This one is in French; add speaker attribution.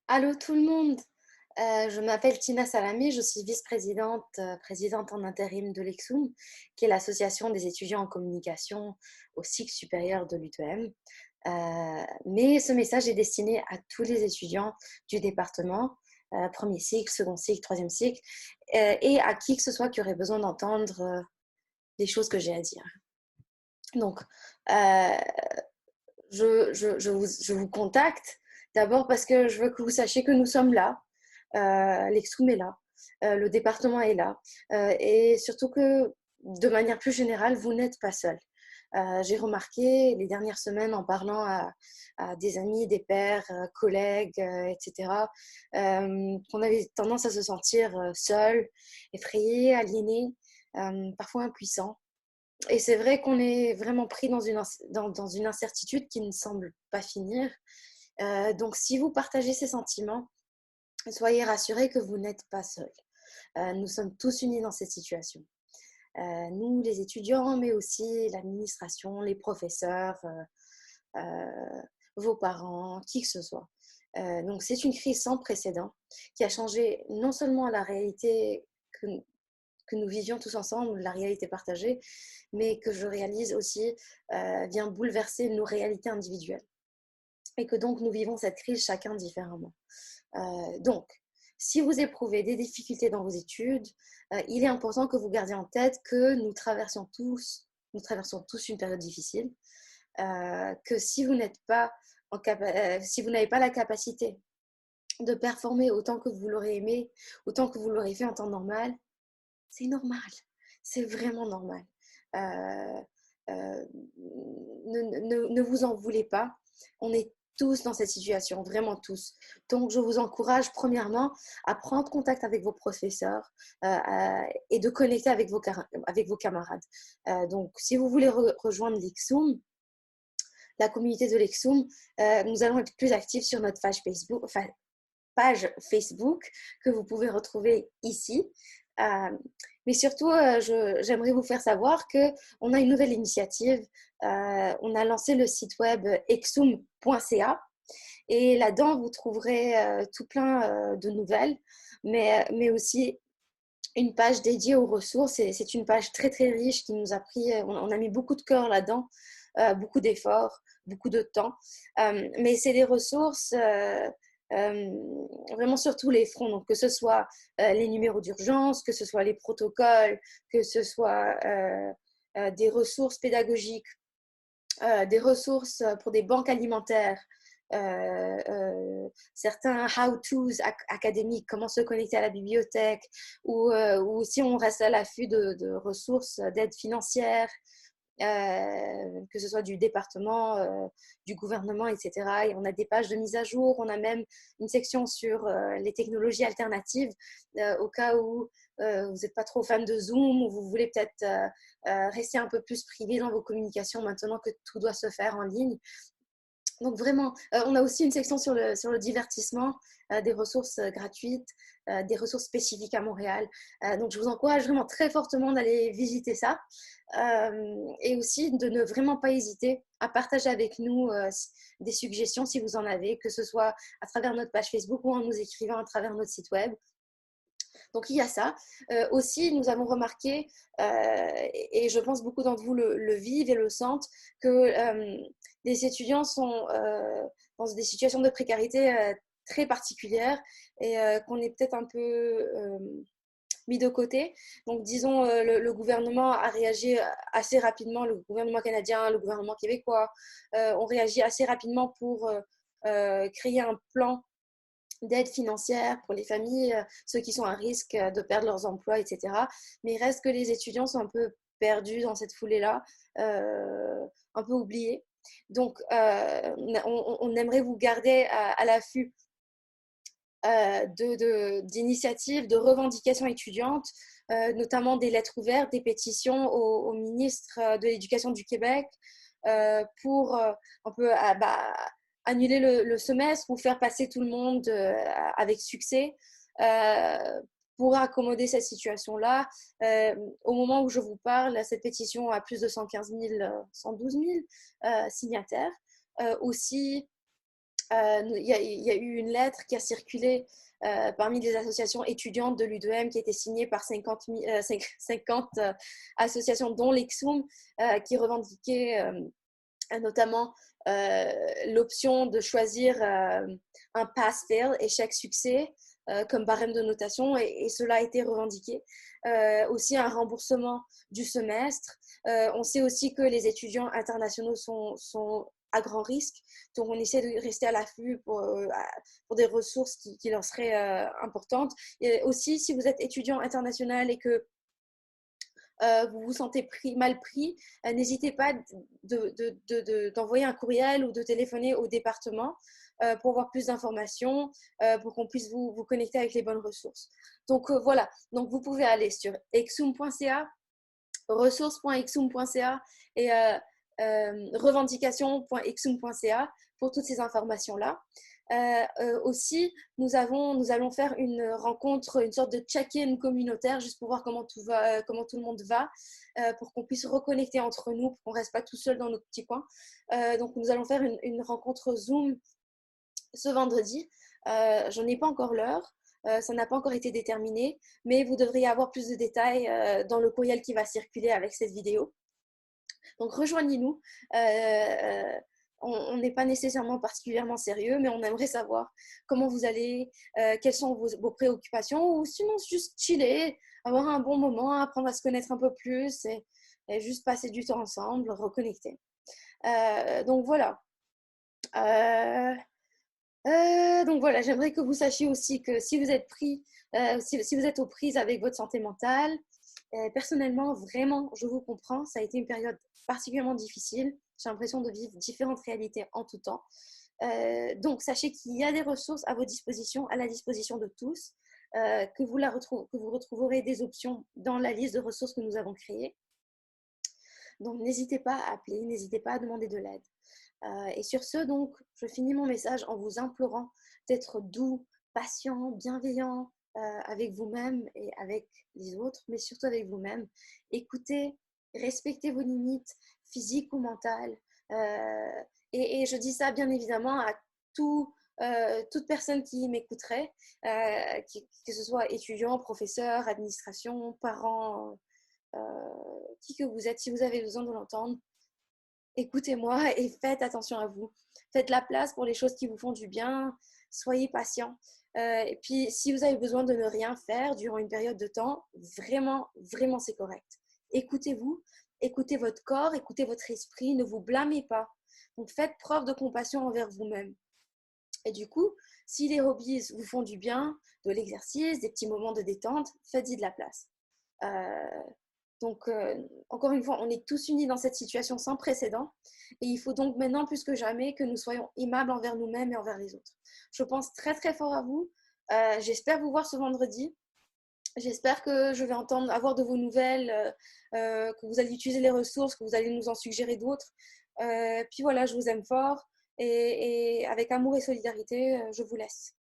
Speaker 1: Allô tout le monde. Je m'appelle Tina Salamé, je suis vice-présidente, présidente en intérim de l'EXUM, qui est l'association des étudiants en communication au cycle supérieur de l'UTM. Mais ce message est destiné à tous les étudiants du département, premier cycle, second cycle, troisième cycle, et à qui que ce soit qui aurait besoin d'entendre les choses que j'ai à dire. Donc, euh, je vous contacte d'abord parce que je veux que vous sachiez que nous sommes là. L'Exum est là, le département est là, et surtout que de manière plus générale, vous n'êtes pas seul. J'ai remarqué les dernières semaines en parlant à des amis, des pairs, collègues, etc., qu'on avait tendance à se sentir seul, effrayé, aliéné, parfois impuissant. Et c'est vrai qu'on est vraiment pris dans une incertitude qui ne semble pas finir. Donc, si vous partagez ces sentiments, soyez rassurés que vous n'êtes pas seul. Nous sommes tous unis dans cette situation. Nous, les étudiants, mais aussi l'administration, les professeurs, vos parents, qui que ce soit. Donc, c'est une crise sans précédent qui a changé non seulement la réalité que nous vivions tous ensemble, la réalité partagée, mais que je réalise aussi vient bouleverser nos réalités individuelles. Et que donc nous vivons cette crise chacun différemment. Donc, si vous éprouvez des difficultés dans vos études, il est important que vous gardiez en tête que nous traversons tous une période difficile, que si vous n'êtes pas si vous n'avez pas la capacité de performer autant que vous l'aurez aimé, autant que vous l'aurez fait en temps normal, c'est normal, c'est vraiment normal. Euh, euh, ne vous en voulez pas. On est tous dans cette situation, vraiment tous. Donc, je vous encourage premièrement à prendre contact avec vos professeurs et de connecter avec vos camarades. Donc, si vous voulez rejoindre l'IXUM, la communauté de l'IXUM, nous allons être plus actifs sur notre page Facebook que vous pouvez retrouver ici. Euh, mais surtout, j'aimerais vous faire savoir qu'on a une nouvelle initiative. On a lancé le site web exum.ca et là-dedans, vous trouverez tout plein de nouvelles, mais aussi une page dédiée aux ressources. C'est une page très, très riche qui nous a pris, on a mis beaucoup de cœur là-dedans, beaucoup d'efforts, beaucoup de temps. Mais c'est des ressources vraiment sur tous les fronts. Donc, que ce soit les numéros d'urgence, que ce soit les protocoles, que ce soit des ressources pédagogiques, des ressources pour des banques alimentaires, certains how-tos académiques, comment se connecter à la bibliothèque, ou si on reste à l'affût de ressources d'aide financière, que ce soit du département, du gouvernement, etc. Et on a des pages de mise à jour, on a même une section sur les technologies alternatives, au cas où vous n'êtes pas trop fan de Zoom ou vous voulez peut-être rester un peu plus privé dans vos communications maintenant que tout doit se faire en ligne. Donc vraiment, on a aussi une section sur le divertissement, des ressources gratuites, des ressources spécifiques à Montréal. Donc je vous encourage vraiment très fortement d'aller visiter ça, et aussi de ne vraiment pas hésiter à partager avec nous des suggestions si vous en avez, que ce soit à travers notre page Facebook ou en nous écrivant à travers notre site web. Donc il y a ça. Aussi, nous avons remarqué, et je pense beaucoup d'entre vous le vivent et le sentent, que les étudiants sont dans des situations de précarité très particulières et qu'on est peut-être un peu mis de côté. Donc disons, le gouvernement a réagi assez rapidement, le gouvernement canadien, le gouvernement québécois ont réagi assez rapidement pour créer un plan d'aide financière pour les familles, ceux qui sont à risque de perdre leurs emplois, etc. Mais il reste que les étudiants sont un peu perdus dans cette foulée-là, un peu oubliés. Donc, on aimerait vous garder à l'affût d'initiatives, de revendications étudiantes, notamment des lettres ouvertes, des pétitions au ministre de l'Éducation du Québec pour un peu annuler le semestre ou faire passer tout le monde avec succès pour accommoder cette situation-là. Au moment où je vous parle, cette pétition a plus de 115 000, 112 000 signataires. Aussi, il y a eu une lettre qui a circulé parmi les associations étudiantes de l'U2M qui a été signée par 50 associations, dont l'EXUM, qui revendiquaient notamment l'option de choisir un pass-fail, échec-succès, comme barème de notation, et cela a été revendiqué. Aussi un remboursement du semestre. On sait aussi que les étudiants internationaux sont à grand risque, donc on essaie de rester à l'affût pour des ressources qui leur seraient importantes. Et aussi, si vous êtes étudiant international et que vous vous sentez mal pris, n'hésitez pas d'envoyer un courriel ou de téléphoner au département pour avoir plus d'informations, pour qu'on puisse vous connecter avec les bonnes ressources. Donc voilà, donc vous pouvez aller sur exum.ca, ressources.exum.ca et revendication.exum.ca pour toutes ces informations-là. Aussi, nous allons faire une rencontre, une sorte de check-in communautaire, juste pour voir comment tout le monde va, pour qu'on puisse reconnecter entre nous, pour qu'on ne reste pas tout seul dans notre petit coin. Donc, nous allons faire une rencontre Zoom ce vendredi. J'en ai pas encore l'heure. Ça n'a pas encore été déterminé, mais vous devriez avoir plus de détails dans le courriel qui va circuler avec cette vidéo. Donc, rejoignez-nous. On n'est pas nécessairement particulièrement sérieux, mais on aimerait savoir comment vous allez, quelles sont vos préoccupations, ou sinon juste chiller, avoir un bon moment, apprendre à se connaître un peu plus et juste passer du temps ensemble, reconnecter. Donc voilà. Donc voilà, j'aimerais que vous sachiez aussi que si vous êtes si vous êtes aux prises avec votre santé mentale, personnellement, vraiment, je vous comprends. Ça a été une période particulièrement difficile. J'ai l'impression de vivre différentes réalités en tout temps. Donc, sachez qu'il y a des ressources à votre disposition, à la disposition de tous, que vous retrouverez des options dans la liste de ressources que nous avons créées. Donc, n'hésitez pas à appeler, n'hésitez pas à demander de l'aide. Et sur ce, donc, je finis mon message en vous implorant d'être doux, patient, bienveillant avec vous-même et avec les autres, mais surtout avec vous-même. Écoutez, respectez vos limites physiques ou mentales. Et je dis ça bien évidemment à toute personne qui m'écouterait, que ce soit étudiant, professeur, administration, parents, qui que vous êtes, si vous avez besoin de l'entendre. Écoutez-moi et faites attention à vous. Faites la place pour les choses qui vous font du bien. Soyez patient. Et puis, si vous avez besoin de ne rien faire durant une période de temps, vraiment, vraiment, c'est correct. Écoutez-vous, écoutez votre corps, écoutez votre esprit, ne vous blâmez pas. Donc, faites preuve de compassion envers vous-même. Et du coup, si les hobbies vous font du bien, de l'exercice, des petits moments de détente, faites-y de la place. Donc, encore une fois, on est tous unis dans cette situation sans précédent. Et il faut donc maintenant, plus que jamais, que nous soyons aimables envers nous-mêmes et envers les autres. Je pense très, très fort à vous. J'espère vous voir ce vendredi. J'espère que je vais avoir de vos nouvelles, que vous allez utiliser les ressources, que vous allez nous en suggérer d'autres. Puis voilà, je vous aime fort. Et avec amour et solidarité, je vous laisse.